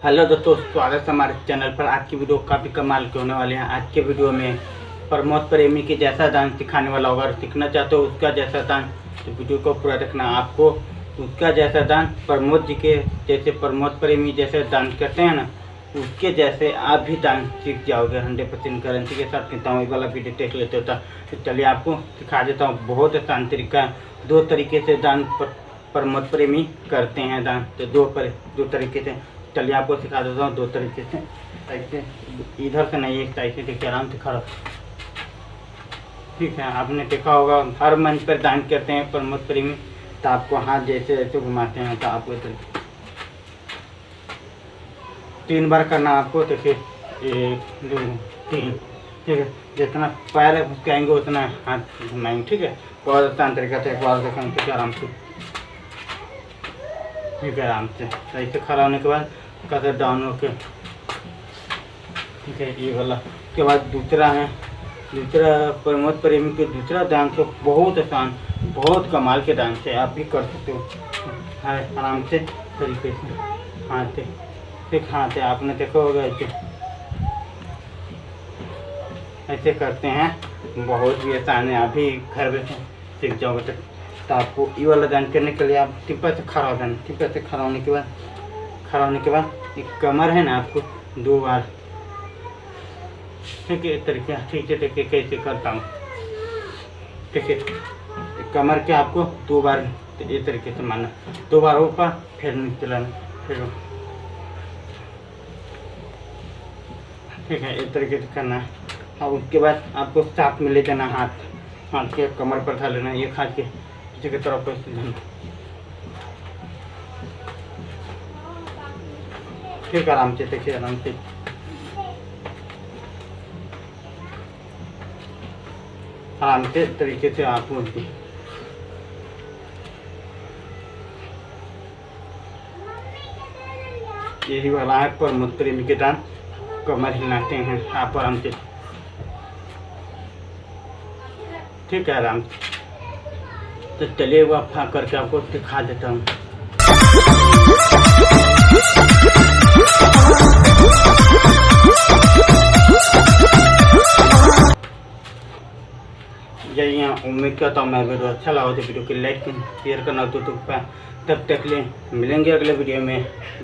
Hello दोस्तों, स्वागत है हमारे चैनल पर। आज की वीडियो काफ़ी कमाल के होने वाले हैं। आज के वीडियो में प्रमोद प्रेमी के जैसा डांस सिखाने वाला होगा। सीखना चाहते हो उसका जैसा डांस तो वीडियो को पूरा देखना। आपको उसका जैसा डांस प्रमोद जी के जैसे प्रमोद प्रेमी जैसे डांस करते हैं ना, उसके जैसे आप भी डांस सीख जाओगे 100% गारंटी के साथ कहता हूँ। ये वाला वीडियो देख लेते होता तो चलिए आपको सिखा देता हूँ। बहुत आसान तरीका, दो तरीके से डांस प्रमोद प्रेमी करते हैं डांस। तो दो तरीके से चलिए आपको सिखा देता हूँ। दो तरीके से, ऐसे इधर से नहीं, एक साइड से देखिए, आराम से खड़ा। ठीक है, आपने देखा होगा हर मंच पर डांस करते हैं प्रमोद प्रेमी। तो आपको हाथ जैसे ऐसे घुमाते हैं तो आपको 3 बार करना आपको। देखिए 1 2 3, ठीक है। जितना पैर घुसकाएंगे उतना हाथ घुमाएंगे, ठीक है। बहुत आसान तरीका से एक बार देखेंगे आराम से, ठीक है। आराम से सही से खड़ा होने के बाद कदर डाउन होके, ठीक है। ये वाला के बाद दूसरा है, दूसरा प्रमोद प्रेमी के दूसरा डांस है। बहुत आसान, बहुत कमाल के डांस है, आप भी कर सकते हो। है आराम से तरीके से हाथ से सिखाते, आपने देखा होगा ऐसे करते हैं। बहुत ही आसान है, आप भी घर बैठे सीख जाओगे। तो आपको ये वाला डांस करने के लिए आप टिप्पा से खड़ा हो जाना। टिप्पा से खड़ा होने के बाद एक कमर है ना, आपको 2 बार, ठीक है। तरीके ठीक से देखिए कैसे करता हूँ, ठीक है। कमर के आपको 2 बार ये तरीके से मारना, 2 बार ऊपर फिर नीचे लाना, फिर, ठीक है। इस तरीके से करना है। और उसके बाद आपको साथ में ले जाना, हाथ के कमर पर डाल लेना, एक हाथ के पीछे की तरफ पर, ठीक। आराम से देखिए, आराम से तरीके से आप यही वाला है प्रमोद प्रेमी के डांस। कमर हिलाते हैं आप आराम से, ठीक है। आराम से तो चलिए वो आप करके आपको दिखा देता हूँ। यही यहाँ उम्मीद करता हूँ मैं वीडियो अच्छा लगा तो वीडियो को लाइक शेयर करना तो तब तक ले मिलेंगे अगले वीडियो में।